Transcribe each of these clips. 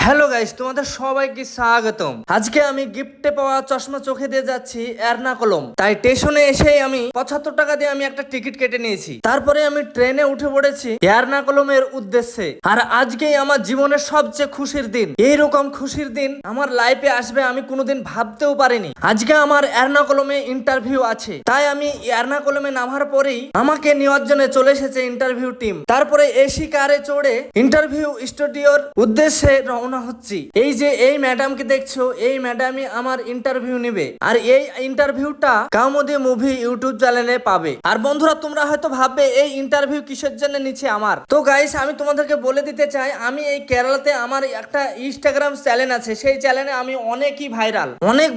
Hello guys, তোমাদের সবাইকে স্বাগতম। আজকে আমি গিফটে পাওয়া চশমা চোখে দিয়ে যাচ্ছি এর্নাকুলম। তাই স্টেশনে এসেই আমি 75 টাকা দিয়ে আমি একটা টিকিট কেটে নিয়েছি। তারপরে আমি ট্রেনে উঠে পড়েছি এর্নাকুলমের উদ্দেশ্যে। আর আজকেই আমার জীবনের সবচেয়ে খুশির দিন। এইরকম খুশির দিন আমার লাইফে আসবে আমি কোনোদিন ভাবতেও পারিনি। আজকে আমার এর্নাকুলমে ইন্টারভিউ আছে, তাই আমি এর্নাকুলমে নামার পরেই আমাকে নেওয়ার জন্য চলে এসেছে ইন্টারভিউ টিম। তারপরে এসি কারে চড়ে ইন্টারভিউ স্টুডিওর উদ্দেশ্যে রওনা হচ্ছি। এই ম্যাডামকে দেখছো, এই ম্যাডামই আমার ইন্টারভিউ নেবে। আর এই ইন্টারভিউটা কাউমুদি মুভি ইউটিউব চ্যানেলে পাবে। আর বন্ধুরা, তোমরা হয়তো ভাববে এই ইন্টারভিউ কিসের জন্য নিচ্ছে আমার। তো গাইস, আমি তোমাদেরকে বলে দিতে চাই, আমি এই কেরালাতে আমার একটা ইনস্টাগ্রাম চ্যানেল আছে। সেই চ্যানেলে আমি অনেক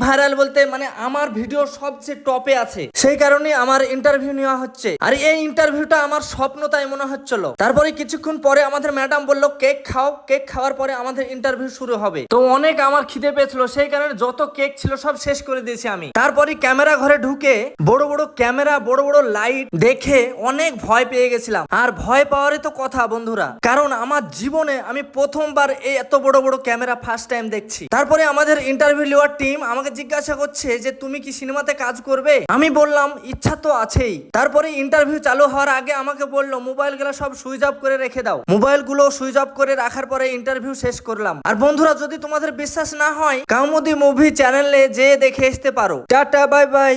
ভাইরাল বলতে মানে আমার ভিডিও সবচেয়ে টপে আছে। সেই কারণে আমার ইন্টারভিউ নেওয়া হচ্ছে। আর এই ইন্টারভিউটা আমার স্বপ্ন তাই মনে হচ্ছিল। তারপরে কিছুক্ষণ পরে আমাদের ম্যাডাম বললো কেক খাও, কেক খাওয়ার পরে আমাদের ইন্টারভিউ শুরু হবে। তো অনেক আমার খিদে পেয়েছিল, সেই কারণে যত কেক ছিল সব শেষ করে দিয়েছি আমি। তারপরে ক্যামেরা ঘরে ঢুকে বড় বড় ক্যামেরা, বড় বড় লাইট দেখে অনেক ভয় পেয়ে গেছিলাম। আর ভয় পাওয়ারই তো কথা বন্ধুরা, কারণ আমার জীবনে আমি প্রথমবার এই এত বড় বড় ক্যামেরা ফার্স্ট টাইম দেখছি। তারপরে আমাদের ইন্টারভিউ নেওয়ার টিম আমাকে জিজ্ঞাসা করছে যে তুমি কি সিনেমাতে কাজ করবে। আমি বললাম ইচ্ছা তো আছেই। তারপরে ইন্টারভিউ চালু হওয়ার আগে আমাকে বললো মোবাইল গুলো সব সুইচ অফ করে রেখে দাও। মোবাইল গুলো সুইচ অফ করে রাখার পরে ইন্টারভিউ শেষ করলাম। আর বন্ধুরা, যদি তোমাদের বিশ্বাস না হয় কাউমুদি মুভি চ্যানেলে যেয়ে দেখে আসতে পারো। Tata, bye bye.